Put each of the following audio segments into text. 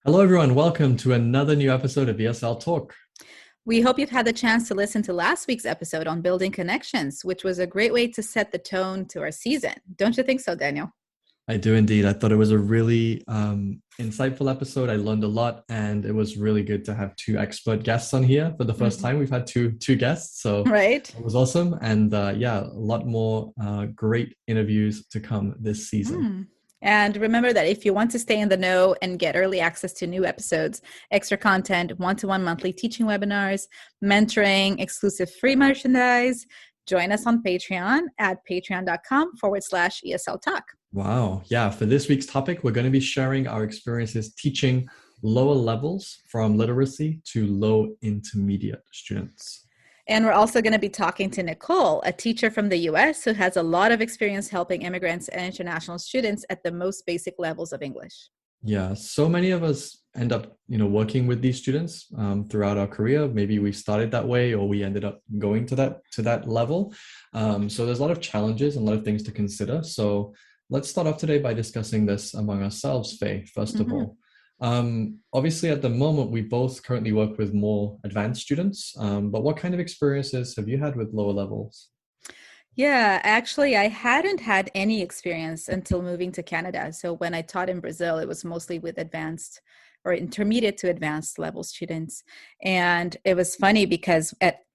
Hello, everyone. Welcome to another new episode of ESL Talk. We hope you've had the chance to listen to last week's episode on building connections, which was a great way to set the tone to our season. Don't you think so, Daniel? I do indeed. I thought it was a really insightful episode. I learned a lot, and it was really good to have two expert guests on here for the first Mhm. time. We've had two guests, so Right? it was awesome. And yeah, a lot more great interviews to come this season. Hmm. And remember that if you want to stay in the know and get early access to new episodes, extra content, one-to-one monthly teaching webinars, mentoring, exclusive free merchandise, join us on Patreon at patreon.com/ESL Talk. Wow. Yeah. For this week's topic, we're going to be sharing our experiences teaching lower levels from literacy to low intermediate students. And we're also going to be talking to Nicole, a teacher from the US who has a lot of experience helping immigrants and international students at the most basic levels of English. Yeah, so many of us end up, working with these students throughout our career. Maybe we started that way, or we ended up going to that level. So there's a lot of challenges and a lot of things to consider. So let's start off today by discussing this among ourselves, Faye. First of Mhm. all, obviously at the moment we both currently work with more advanced students. But what kind of experiences have you had with lower levels? Yeah, actually, I hadn't had any experience until moving to Canada. So when I taught in Brazil, it was mostly with advanced or intermediate to advanced level students. And it was funny because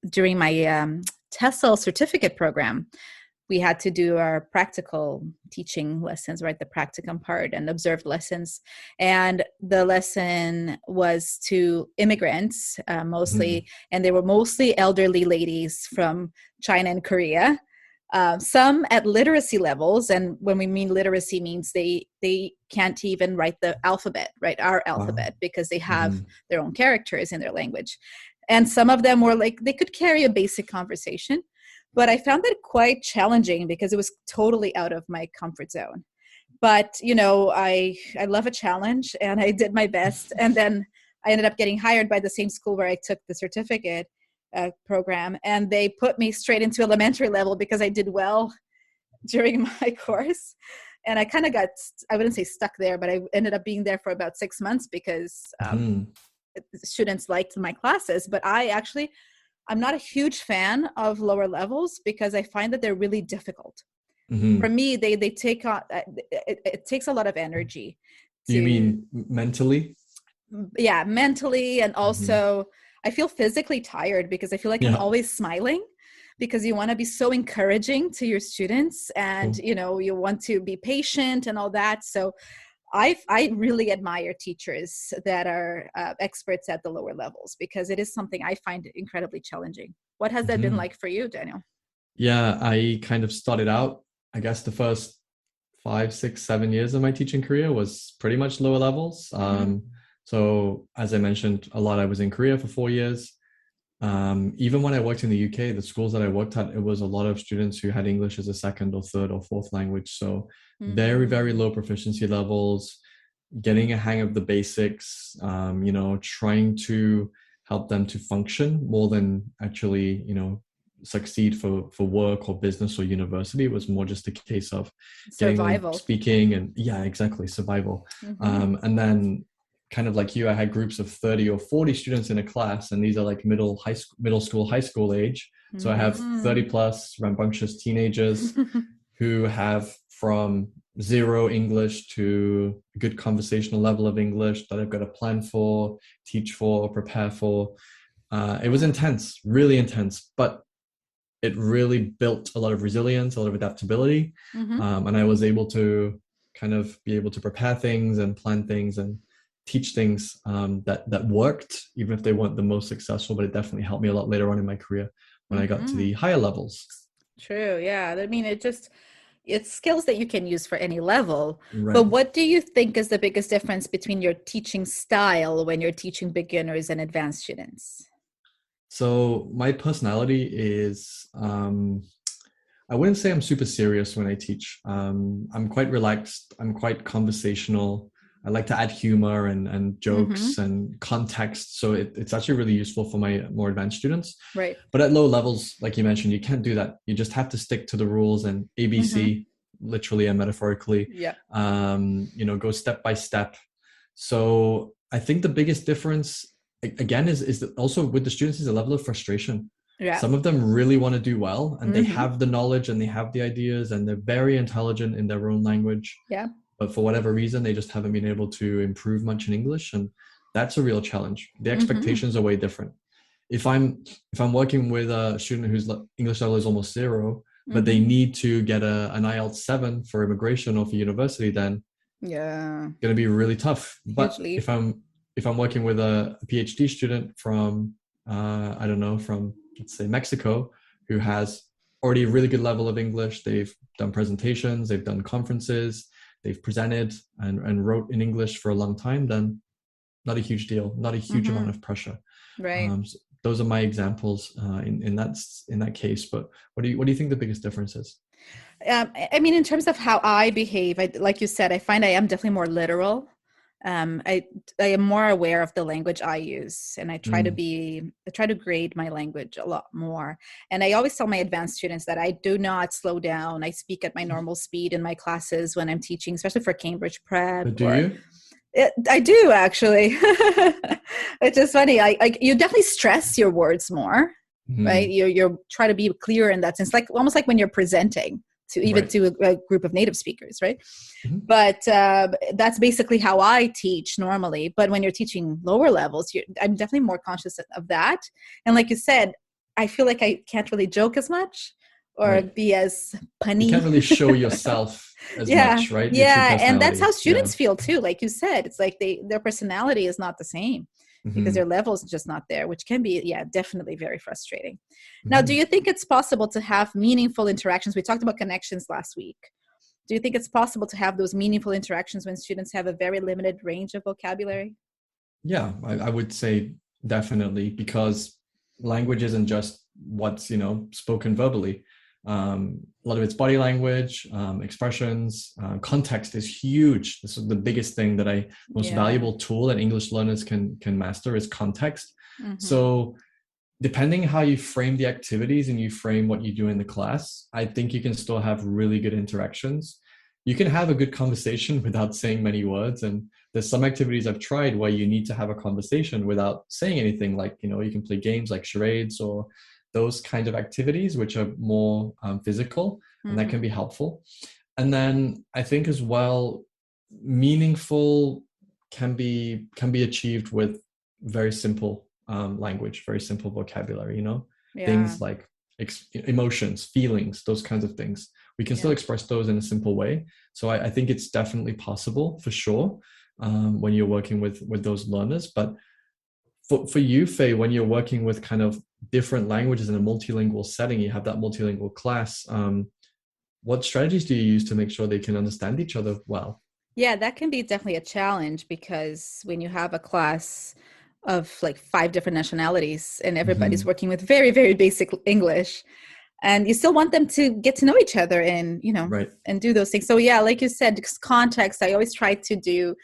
during my TESOL certificate program, we had to do our practical teaching lessons, right? The practicum part and observed lessons. And the lesson was to immigrants Mhm. mostly, and they were mostly elderly ladies from China and Korea. Some at literacy levels, and when we mean literacy, means they can't even write the alphabet, right? Our Wow. alphabet, because they have Mhm. their own characters in their language. And some of them were like they could carry a basic conversation, but I found that quite challenging because it was totally out of my comfort zone. But I love a challenge, and I did my best. And then I ended up getting hired by the same school where I took the certificate program, and they put me straight into elementary level because I did well during my course. And I kind of got, I wouldn't say stuck there, but I ended up being there for about 6 months because Mhm. students liked my classes. But I'm not a huge fan of lower levels because I find that they're really difficult. For Mhm. me, they take on it takes a lot of energy Do you to, mean mentally? yeah, mentally, and Mhm. also I feel physically tired because I feel like I'm Yeah. always smiling because you want to be so encouraging to your students, and Cool. you want to be patient and all that. So I really admire teachers that are experts at the lower levels because it is something I find incredibly challenging. What has that been Mhm. like for you, Daniel? Yeah, I kind of started out, I guess the first 5, 6, 7 years of my teaching career was pretty much lower levels. Mm-hmm. So as I mentioned a lot, I was in Korea for 4 years. Even when I worked in the UK, the schools that I worked at, it was a lot of students who had English as a second or third or fourth language. So very, very Mm-hmm. low proficiency levels, getting a hang of the basics, trying to help them to function more than actually, succeed for work or business or university. It was more just a case of getting them Survival. speaking and yeah, exactly, survival. Mm-hmm. And then kind of like you, I had groups of 30 or 40 students in a class, and these are like middle school, high school age. So I have Mm-hmm. 30 plus rambunctious teenagers who have from zero English to a good conversational level of English that I've got to plan for, teach for, prepare for. It was Yeah. intense, really intense, but it really built a lot of resilience, a lot of adaptability. Mm-hmm. And I was able to kind of be able to prepare things and plan things and teach things that worked, even if they weren't the most successful, but it definitely helped me a lot later on in my career when I got to Mm-hmm. the higher levels. True. Yeah. I mean, it's skills that you can use for any level. But Right. what do you think is the biggest difference between your teaching style when you're teaching beginners and advanced students? So my personality is I wouldn't say I'm super serious when I teach. I'm quite relaxed. I'm quite conversational. I like to add humor and Mm-hmm. jokes and context. So it's actually really useful for my more advanced students. Right. But at low levels, like you mentioned, you can't do that. You just have to stick to the rules and Mm-hmm. ABC, literally and metaphorically, Yeah. go step by step. So I think the biggest difference again is that also with the students is a level of frustration. Yeah. Some of them really want to do well and they Mm-hmm. have the knowledge and they have the ideas and they're very intelligent in their own language. Yeah. But for whatever reason, they just haven't been able to improve much in English. And that's a real challenge. The Mm-hmm. expectations are way different. If I'm working with a student whose English level is almost zero, but they Mm-hmm. need to get an IELTS 7 for immigration or for university, then Yeah. going to be really tough. Huge But leap. if I'm working with a PhD student from I don't know, from let's say Mexico, who has already a really good level of English, they've done presentations, they've done conferences, they've presented and wrote in English for a long time, then not a huge deal, not a huge amount Mm-hmm. of pressure. Right. So those are my examples in that case. But what do you think the biggest difference is? I mean, in terms of how I behave, like you said, I find I am definitely more literal. I am more aware of the language I use, and Mm, I try to grade my language a lot more. And I always tell my advanced students that I do not slow down. I speak at my normal speed in my classes when I'm teaching, especially for Cambridge prep. but do Or you? I do actually, which is funny. I you definitely stress your words more, right? Mm, You're try to be clear in that sense, like almost like when you're presenting to even right. to a group of native speakers, right? Mhm. But that's basically how I teach normally. But when you're teaching lower levels, I'm definitely more conscious of that. And like you said, I feel like I can't really joke as much or Right. be as You can't punny. really show yourself as Yeah, much, right? Your true yeah, and that's how personality. Yeah. students feel too. Like you said, it's like their personality is not the same because their Hmm. level is just not there, which can be, yeah, definitely very frustrating. Now, do Hmm. you think it's possible to have meaningful interactions? We talked about connections last week. Do you think it's possible to have those meaningful interactions when students have a very limited range of vocabulary? Yeah, I would say definitely because language isn't just what's spoken verbally. A lot of it's body language, expressions, context is huge. This is the biggest thing that most Yeah. valuable tool that English learners can master is context. Mm-hmm. So depending how you frame the activities and you frame what you do in the class, I think you can still have really good interactions. You can have a good conversation without saying many words. And there's some activities I've tried where you need to have a conversation without saying anything, like, you can play games like charades or those kinds of activities, which are more physical, and that can Mm-hmm. be helpful. And then I think as well, meaningful can be achieved with very simple language, very simple vocabulary. Yeah. Things like emotions, feelings, those kinds of things. We can still Yeah. express those in a simple way. So I think it's definitely possible for sure when you're working with those learners. But for you, Faye, when you're working with kind of different languages in a multilingual setting, you have that multilingual class. What strategies do you use to make sure they can understand each other well? Yeah, that can be definitely a challenge because when you have a class of like five different nationalities and everybody's Hmm. working with very, very basic English, and you still want them to get to know each other and, Right. and do those things. So yeah, like you said, context, I always try to do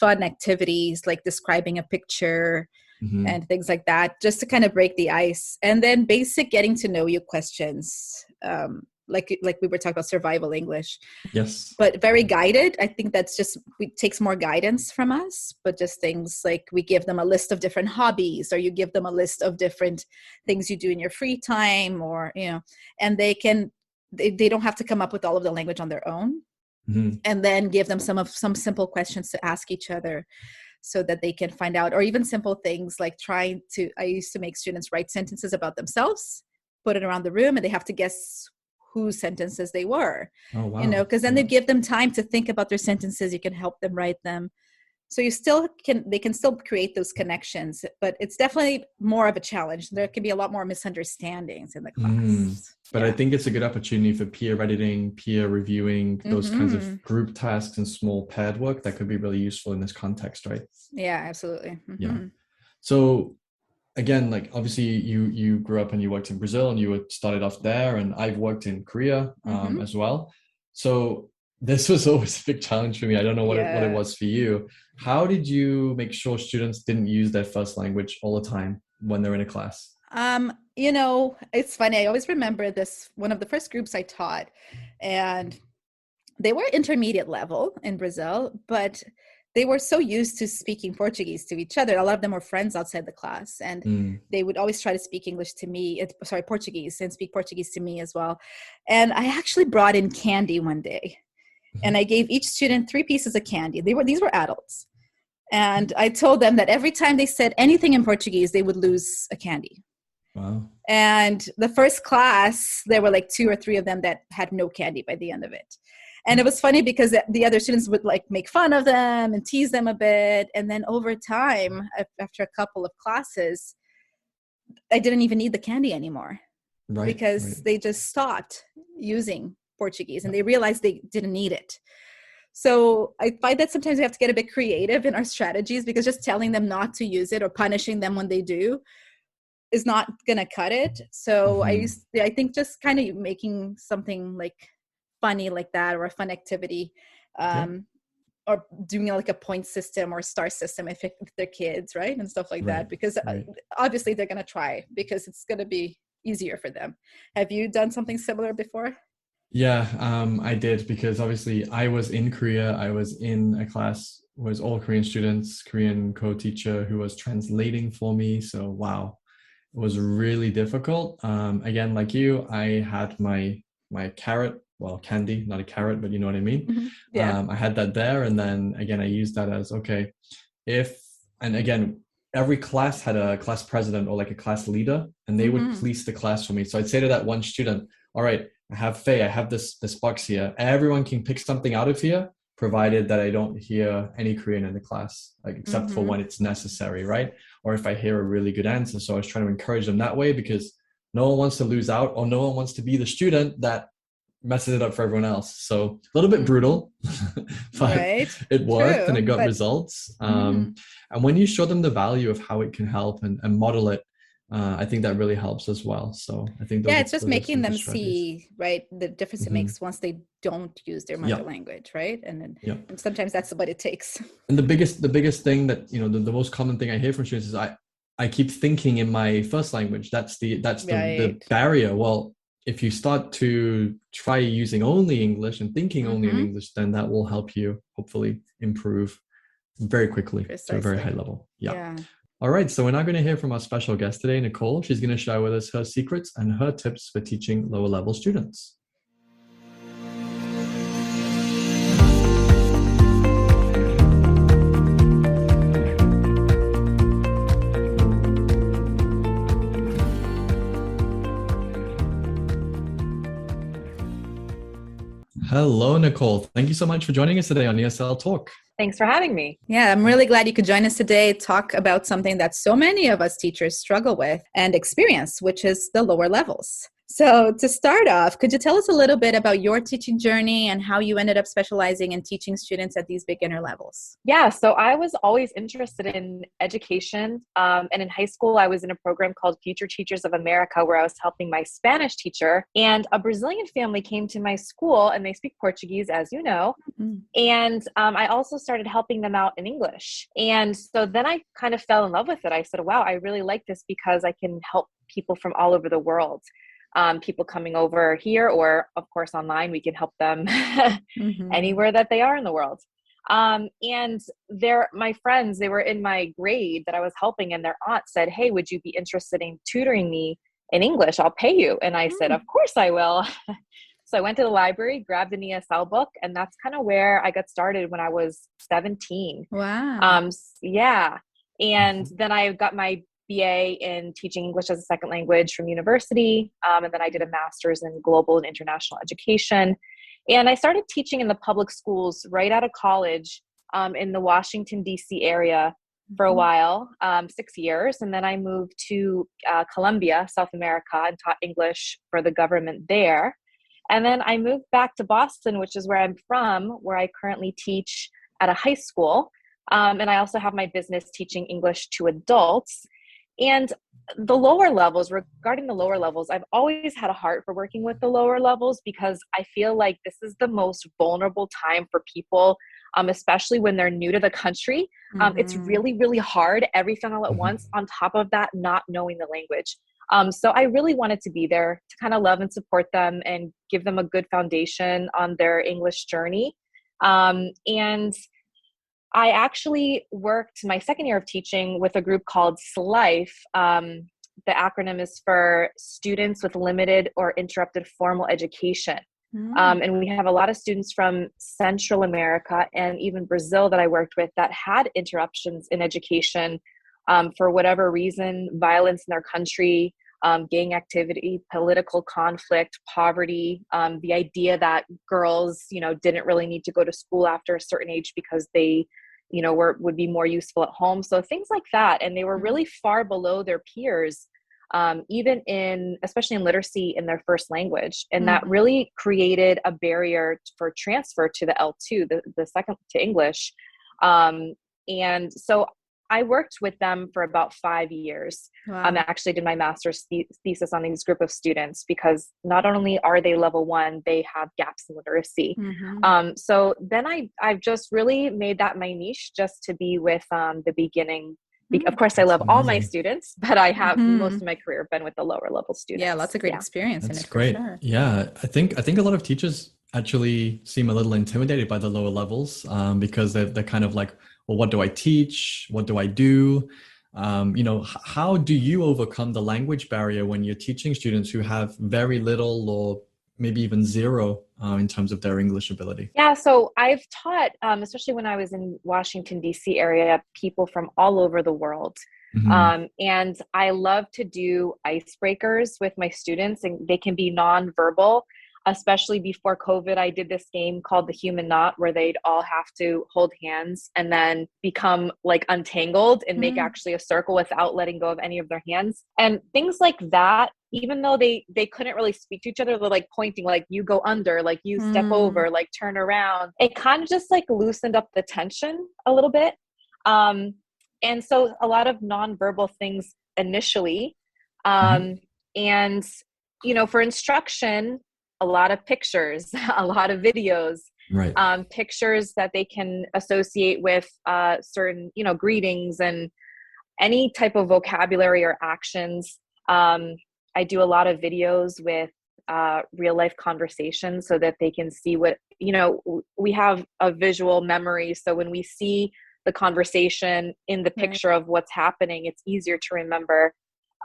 fun activities like describing a picture Hmm. and things like that, just to kind of break the ice. And then basic getting to know you questions, like we were talking about survival English, Yes. but very guided. I think that's just it takes more guidance from us, but just things like we give them a list of different hobbies, or you give them a list of different things you do in your free time, or and they don't have to come up with all of the language on their own, Hmm. and then give them some simple questions to ask each other so that they can find out, or even simple things like I used to make students write sentences about themselves, put it around the room, and they have to guess whose sentences they were, Oh, wow. because then they Yeah. give them time to think about their sentences. You can help them write them. So they can still create those connections, but it's definitely more of a challenge. There can be a lot more misunderstandings in the Mm. class. But I Yeah. think it's a good opportunity for peer editing, peer reviewing, those kinds of Hmm. group tasks and small paired work that could be really useful in this context, right? Yeah, absolutely. Yeah. Hmm. So again, like obviously you grew up and you worked in Brazil and you were started off there, and I've worked in Korea Hmm. as well. So this was always a big challenge for me. I don't know what it Yeah. was for you. How did you make sure students didn't use their first language all the time when they're in a class? It's funny. I always remember this one of the first groups I taught, and they were intermediate level in Brazil, but they were so used to speaking Portuguese to each other. A lot of them were friends outside the class, and they would always try to speak English to me, Portuguese, and speak Portuguese to me as well. And I actually brought in candy one day, and I gave each student 3 pieces of candy. These were adults. And I told them that every time they said anything in Portuguese, they would lose a candy. Wow. And the first class, there were like 2 or 3 of them that had no candy by the end of it. And it was funny because the other students would like make fun of them and tease them a bit. And then over time, after a couple of classes, I didn't even need the candy anymore, because they just stopped using Portuguese and they realized they didn't need it. So I find that sometimes we have to get a bit creative in our strategies, because just telling them not to use it or punishing them when they do is not going to cut it. So I think just kind of making something like funny like that, or a fun activity, or doing like a point system or star system if they're kids, right? And stuff like that, because obviously they're going to try, because it's going to be easier for them. Have you done something similar before? Yeah, I did, because obviously I was in Korea. I was in a class was all Korean students, Korean co-teacher who was translating for me. So wow, it was really difficult. Again, like you, I had my carrot, well, candy, not a carrot, but you know what I mean? I had that there. And then again, I used that as, okay, and again, every class had a class president or like a class leader, and they would police the class for me. So I'd say to that one student, all right, I have Faye, I have this box here. Everyone can pick something out of here, provided that I don't hear any Korean in the class, like except for when it's necessary, right? Or if I hear a really good answer. So I was trying to encourage them that way, because no one wants to lose out, or no one wants to be the student that messes it up for everyone else. So a little bit brutal, but it worked. And it got results. And when you show them the value of how it can help and model it, I think that really helps as well. So I think it's just making them see, right, the difference it makes once they don't use their mother language, right? And then and sometimes that's what it takes. And the biggest thing that, you know, the most common thing I hear from students is I keep thinking in my first language. That's the barrier. Well, if you start to try using only English and thinking only in English, then that will help you hopefully improve very quickly to a very high level. All right, so we're now going to hear from our special guest today, Nicole. She's going to share with us her secrets and her tips for teaching lower level students. Hello, Nicole. Thank you so much for joining us today on ESL Talk. Thanks for having me. Yeah, I'm really glad you could join us today, talk about something that so many of us teachers struggle with and experience, which is the lower levels. So to start off, could you tell us a little bit about your teaching journey and how you ended up specializing in teaching students at these beginner levels? Yeah, so I was always interested in education. And in high school, I was in a program called Future Teachers of America, where I was helping my Spanish teacher. And a Brazilian family came to my school, and they speak Portuguese, as you know. And I also started helping them out in English. And so then I kind of fell in love with it. I said, wow, I really like this, because I can help people from all over the world. People coming over here, or of course online, we can help them anywhere that they are in the world. And my friends, they were in my grade that I was helping, and their aunt said, hey, would you be interested in tutoring me in English? I'll pay you. And I said, of course I will. So I went to the library, grabbed an ESL book, and that's kind of where I got started when I was 17. Wow. And then I got my BA in teaching English as a second language from university. And then I did a master's in global and international education. And I started teaching in the public schools right out of college in the Washington, D.C. area for a while, 6 years. And then I moved to Colombia, South America, and taught English for the government there. And then I moved back to Boston, which is where I'm from, where I currently teach at a high school. And I also have my business teaching English to adults. And regarding the lower levels, I've always had a heart for working with the lower levels, because I feel like this is the most vulnerable time for people, especially when they're new to the country. It's really, really hard, everything all at once, on top of that, not knowing the language. So I really wanted to be there to kind of love and support them and give them a good foundation on their English journey. And I actually worked my second year of teaching with a group called SLIFE. The acronym is for Students with Limited or Interrupted Formal Education. And we have a lot of students from Central America and even Brazil that I worked with that had interruptions in education for whatever reason: violence in their country, gang activity, political conflict, poverty, the idea that girls, didn't really need to go to school after a certain age because they, would be more useful at home. So things like that. And they were really far below their peers, especially in literacy in their first language. And that really created a barrier for transfer to the L2, the second to English. And so I worked with them for about 5 years. Wow. I actually did my master's thesis on these group of students because not only are they level 1, they have gaps in literacy. So then I've just really made that my niche, just to be with the beginning. Of course, I love all my students, but I have most of my career been with the lower level students. Yeah, lots of great experience in it. Great. For sure. Yeah, I think a lot of teachers actually seem a little intimidated by the lower levels because they're kind of like, well, what do I teach? What do I do? How do you overcome the language barrier when you're teaching students who have very little or maybe even zero in terms of their English ability? Yeah, so I've taught, especially when I was in Washington, D.C. area, people from all over the world. And I love to do icebreakers with my students, and they can be nonverbal. Especially before COVID, I did this game called The Human Knot, where they'd all have to hold hands and then become like untangled and make actually a circle without letting go of any of their hands. And things like that, even though they couldn't really speak to each other, they're like pointing, like you go under, like you step over, like turn around. It kind of just like loosened up the tension a little bit. And so a lot of nonverbal things initially. And, for instruction, a lot of pictures, a lot of videos, pictures that they can associate with certain, greetings and any type of vocabulary or actions. I do a lot of videos with real life conversations so that they can see what, we have a visual memory. So when we see the conversation in the picture of what's happening, it's easier to remember.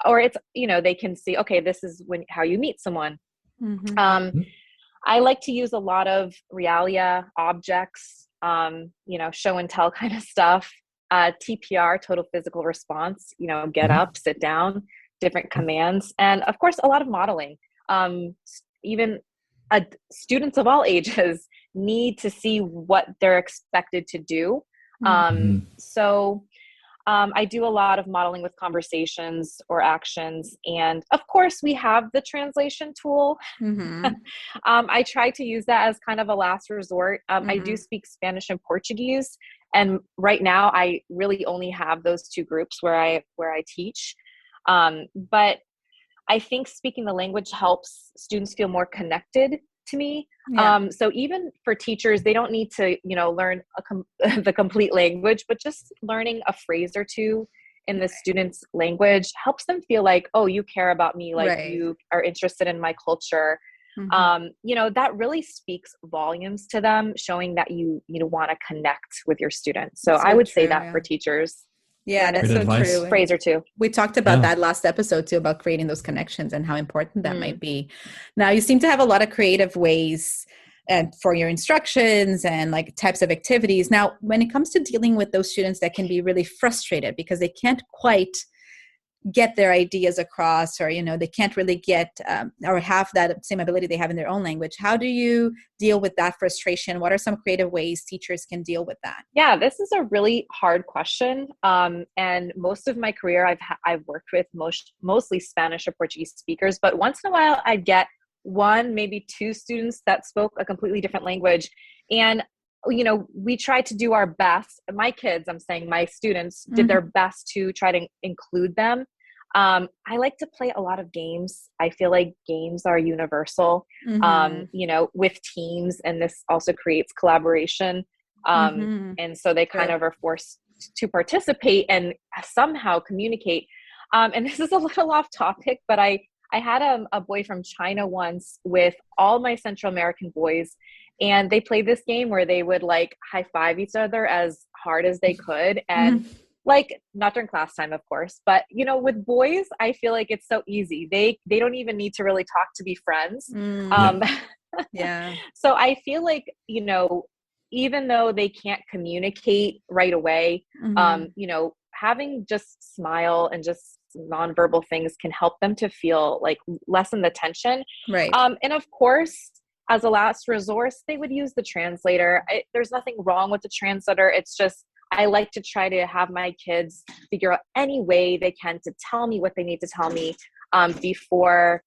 Or it's, they can see, okay, this is how you meet someone. I like to use a lot of realia objects, show and tell kind of stuff, TPR, total physical response, get up, sit down, different commands. And of course, a lot of modeling. Even students of all ages need to see what they're expected to do. So I do a lot of modeling with conversations or actions. And of course, we have the translation tool. I try to use that as kind of a last resort. I do speak Spanish and Portuguese. And right now, I really only have those two groups where I teach. But I think speaking the language helps students feel more connected to me. So even for teachers, they don't need to, learn the complete language, but just learning a phrase or two in the student's language helps them feel like, oh, you care about me, like you are interested in my culture. That really speaks volumes to them, showing that you want to connect with your students. So I would say that for teachers. Yeah, that's so true. Phrase or two. We talked about that last episode too, about creating those connections and how important that might be. Now, you seem to have a lot of creative ways for your instructions and like types of activities. Now, when it comes to dealing with those students that can be really frustrated because they can't quite get their ideas across, or they can't really get or have that same ability they have in their own language, how do you deal with that frustration? What are some creative ways teachers can deal with that? Yeah, this is a really hard question, and most of my career I've worked with mostly Spanish or Portuguese speakers, but once in a while I'd get one, maybe two students that spoke a completely different language. And we tried to do our best. My kids, my students did their best to try to include them. I like to play a lot of games. I feel like games are universal, with teams, and this also creates collaboration. And so they kind of are forced to participate and somehow communicate. And this is a little off topic, but I had a boy from China once with all my Central American boys, And they played this game where they would like high five each other as hard as they could. And like, not during class time, of course, but you know, with boys, I feel like it's so easy. They don't even need to really talk to be friends. Yeah. So I feel like, you know, even though they can't communicate right away, you know, having just smile and just nonverbal things can help them to feel like lessen the tension. Right. And of course, as a last resource, they would use the translator. There's nothing wrong with the translator. It's just, I like to try to have my kids figure out any way they can to tell me what they need to tell me before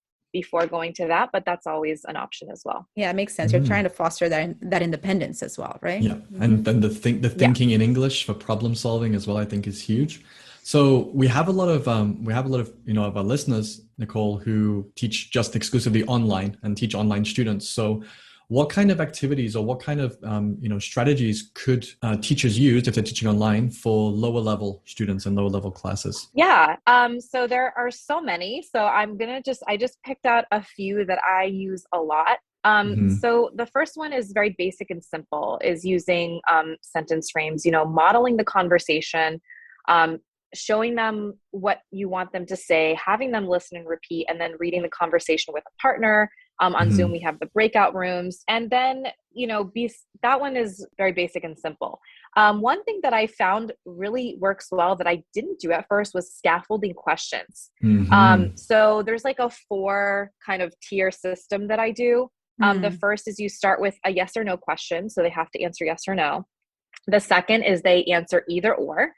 going to that, but that's always an option as well. Yeah, it makes sense. You're trying to foster that independence as well, right? Yeah, and then the thinking in English for problem solving as well, I think, is huge. So we have a lot of you know, of our listeners, Nicole, who teach just exclusively online and teach online students. So what kind of activities or what kind of you know, strategies could teachers use if they're teaching online for lower level students and lower level classes? Yeah. So there are so many. So I just picked out a few that I use a lot. So the first one is very basic and simple, is using sentence frames, you know, modeling the conversation, showing them what you want them to say, having them listen and repeat, and then reading the conversation with a partner. On Zoom, we have the breakout rooms. And then, you know, that one is very basic and simple. One thing that I found really works well that I didn't do at first was scaffolding questions. So there's like a 4 kind of tier system that I do. The first is you start with a yes or no question. So they have to answer yes or no. The second is they answer either or.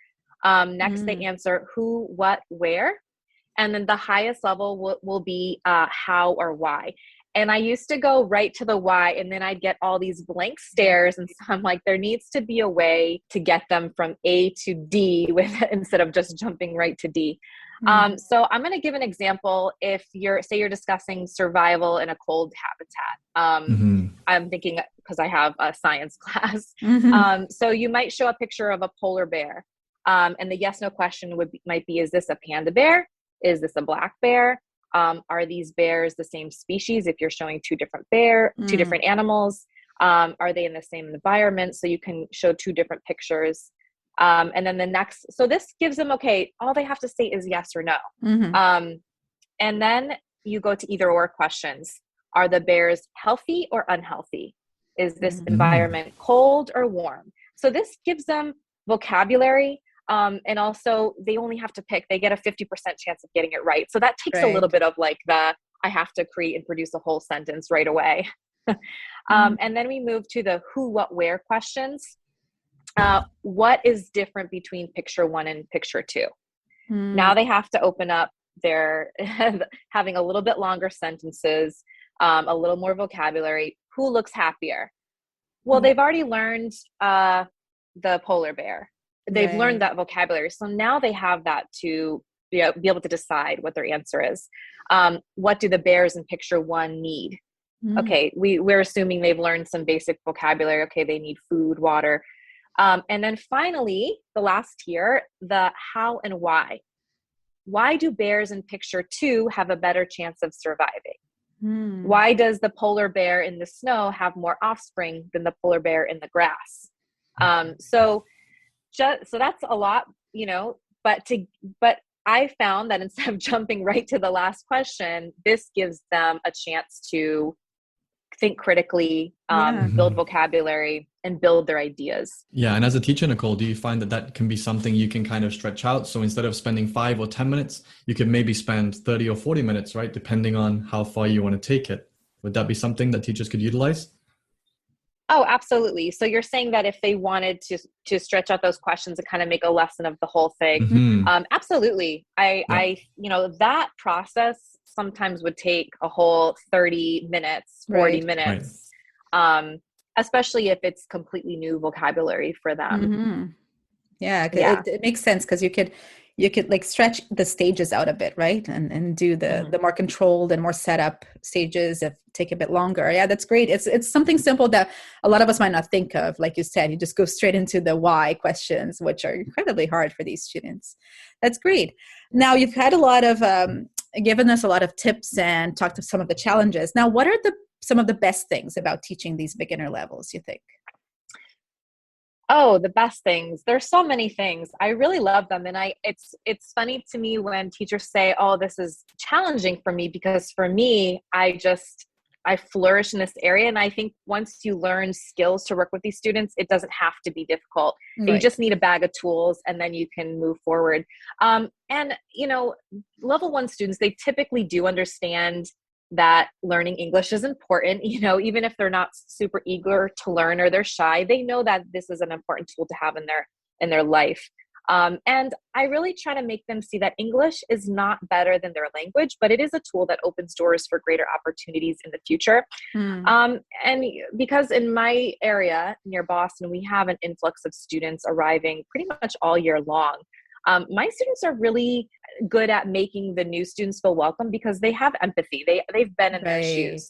Next, they answer who, what, where. And then the highest level will be how or why. And I used to go right to the why, and then I'd get all these blank stares. And so I'm like, there needs to be a way to get them from A to D instead of just jumping right to D. So I'm going to give an example. If you're discussing survival in a cold habitat, I'm thinking because I have a science class. So you might show a picture of a polar bear. And the yes, no question might be, is this a panda bear? Is this a black bear? Are these bears the same species? If you're showing two different animals, are they in the same environment? So you can show 2 different pictures. And then so this gives them, okay, all they have to say is yes or no. And then you go to either or questions. Are the bears healthy or unhealthy? Is this environment cold or warm? So this gives them vocabulary. And also they only have to pick, they get a 50% chance of getting it right. So that takes a little bit of like I have to create and produce a whole sentence right away. And then we move to the who, what, where questions. What is different between picture 1 and picture 2? Now they have to open up their, having a little bit longer sentences, a little more vocabulary. Who looks happier? Well, they've already learned the polar bear. They've learned that vocabulary. So now they have that to be able to decide what their answer is. What do the bears in picture 1 need? Okay, we're assuming they've learned some basic vocabulary. Okay, they need food, water. And then finally, the last tier, the how and why. Why do bears in picture 2 have a better chance of surviving? Why does the polar bear in the snow have more offspring than the polar bear in the grass? So that's a lot, you know, but I found that instead of jumping right to the last question, this gives them a chance to think critically, build vocabulary, and build their ideas. Yeah. And as a teacher, Nicole, do you find that can be something you can kind of stretch out? So instead of spending 5 or 10 minutes, you could maybe spend 30 or 40 minutes, right? Depending on how far you want to take it. Would that be something that teachers could utilize? Oh, absolutely. So you're saying that if they wanted to stretch out those questions and kind of make a lesson of the whole thing, absolutely. I, you know, that process sometimes would take a whole 30 minutes, 40 minutes, especially if it's completely new vocabulary for them. Yeah, it makes sense because you could like stretch the stages out a bit, right? And do the more controlled and more set up stages that take a bit longer. Yeah, that's great. It's something simple that a lot of us might not think of. Like you said, you just go straight into the why questions, which are incredibly hard for these students. That's great. Now you've had a lot of, given us a lot of tips and talked to some of the challenges. Now, what are the some of the best things about teaching these beginner levels, you think? Oh, the best things. There's so many things. I really love them. And it's funny to me when teachers say, "Oh, this is challenging for me," because for me, I flourish in this area. And I think once you learn skills to work with these students, it doesn't have to be difficult. You Right. just need a bag of tools and then you can move forward. And, level one students, they typically do understand that learning English is important, even if they're not super eager to learn or they're shy, they know that this is an important tool to have in their life. And I really try to make them see that English is not better than their language, but it is a tool that opens doors for greater opportunities in the future. Mm. And because in my area near Boston, we have an influx of students arriving pretty much all year long. My students are really good at making the new students feel welcome because they have empathy. They've been in their shoes.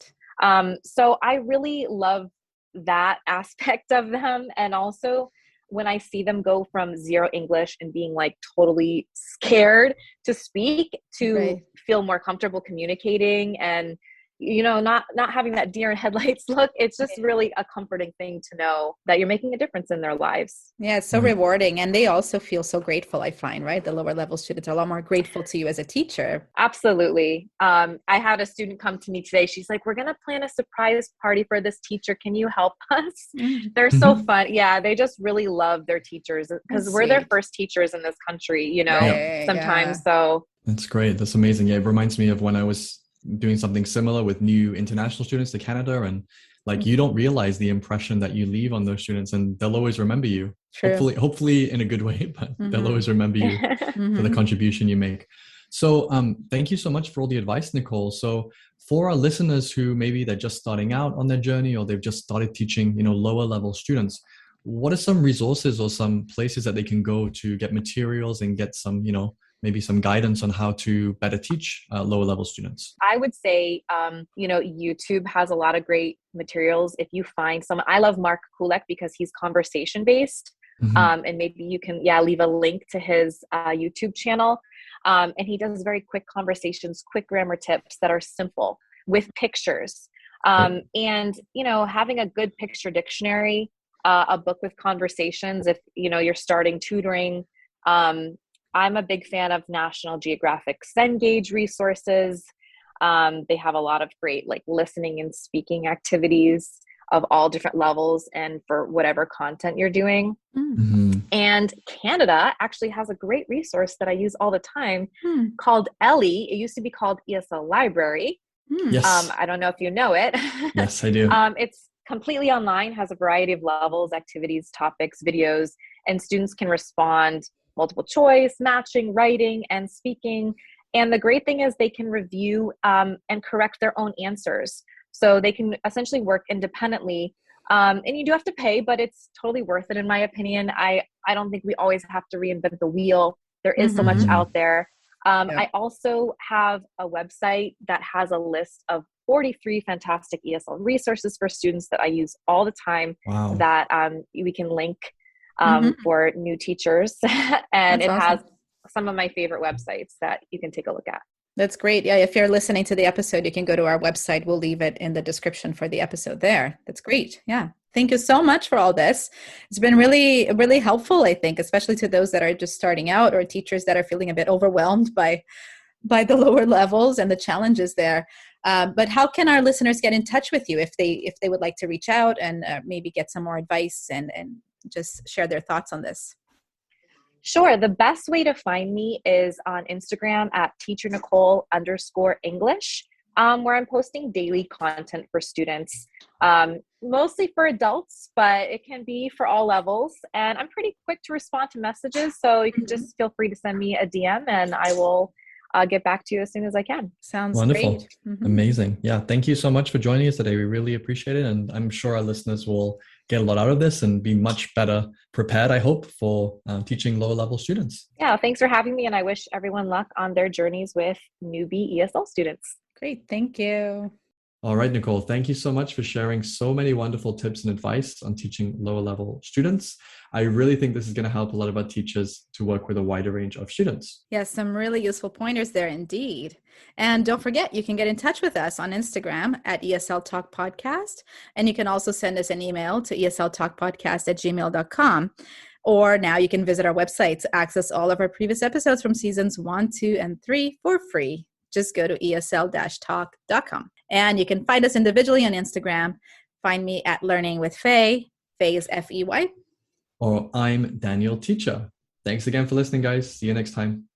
So I really love that aspect of them. And also when I see them go from zero English and being like totally scared to speak to Right. feel more comfortable communicating and not having that deer in headlights look, it's just really a comforting thing to know that you're making a difference in their lives. Yeah, it's so Right. rewarding. And they also feel so grateful, I find, right? The lower level students are a lot more grateful to you as a teacher. Absolutely. I had a student come to me today. She's like, "We're going to plan a surprise party for this teacher. Can you help us?" Mm. They're so fun. Yeah, they just really love their teachers because That's we're their sweet. first teachers in this country, Right. Yeah. sometimes. So That's great. That's amazing. Yeah, it reminds me of when I was doing something similar with new international students to Canada, and like you don't realize the impression that you leave on those students, and they'll always remember you. True. Hopefully in a good way, but they'll always remember you for the Hmm. contribution you make. So, thank you so much for all the advice, Nicole. So, for our listeners who maybe they're just starting out on their journey or they've just started teaching, lower level students, what are some resources or some places that they can go to get materials and get some, maybe some guidance on how to better teach lower level students? I would say, YouTube has a lot of great materials. If you find someone, I love Mark Kulek because he's conversation based. Mhm. And maybe you can, leave a link to his YouTube channel. And he does very quick conversations, quick grammar tips that are simple with pictures. Great. And, having a good picture dictionary, a book with conversations, if, you're starting tutoring. I'm a big fan of National Geographic Cengage resources. They have a lot of great like listening and speaking activities of all different levels and for whatever content you're doing. Mm. Mhm. And Canada actually has a great resource that I use all the time Mm. called Ellie. It used to be called ESL Library. Mm. Yes. I don't know if you know it. Yes, I do. It's completely online, has a variety of levels, activities, topics, videos, and students can respond multiple choice, matching, writing, and speaking. And the great thing is they can review and correct their own answers. So they can essentially work independently. And you do have to pay, but it's totally worth it in my opinion. I don't think we always have to reinvent the wheel. There is so much Mhm. out there. Yeah. I also have a website that has a list of 43 fantastic ESL resources for students that I use all the time Wow. that we can link Mhm. for new teachers. And That's it has awesome. some of my favorite websites that you can take a look at. That's great. Yeah, if you're listening to the episode, you can go to our website. We'll leave it in the description for the episode there. That's great. Yeah. Thank you so much for all this. It's been really, really helpful, I think, especially to those that are just starting out or teachers that are feeling a bit overwhelmed by the lower levels and the challenges there. But how can our listeners get in touch with you if they would like to reach out and maybe get some more advice and just share their thoughts on this? Sure. The best way to find me is on Instagram at teachernicole_English, where I'm posting daily content for students, mostly for adults, but it can be for all levels. And I'm pretty quick to respond to messages. So you can just feel free to send me a DM and I will get back to you as soon as I can. Sounds Wonderful. great. Mhm. Amazing. Yeah. Thank you so much for joining us today. We really appreciate it. And I'm sure our listeners will get a lot out of this and be much better prepared, I hope, for teaching lower level students. Yeah, thanks for having me. And I wish everyone luck on their journeys with newbie ESL students. Great. Thank you. All right, Nicole, thank you so much for sharing so many wonderful tips and advice on teaching lower level students. I really think this is going to help a lot of our teachers to work with a wider range of students. Yes, some really useful pointers there indeed. And don't forget, you can get in touch with us on Instagram at ESL Talk Podcast. And you can also send us an email to esltalkpodcast@gmail.com. Or now you can visit our website to access all of our previous episodes from seasons 1, 2, and 3 for free. Just go to esl-talk.com. And you can find us individually on Instagram. Find me at Learning with Faye. Faye is Fey. Or I'm Daniel Teacher. Thanks again for listening, guys. See you next time.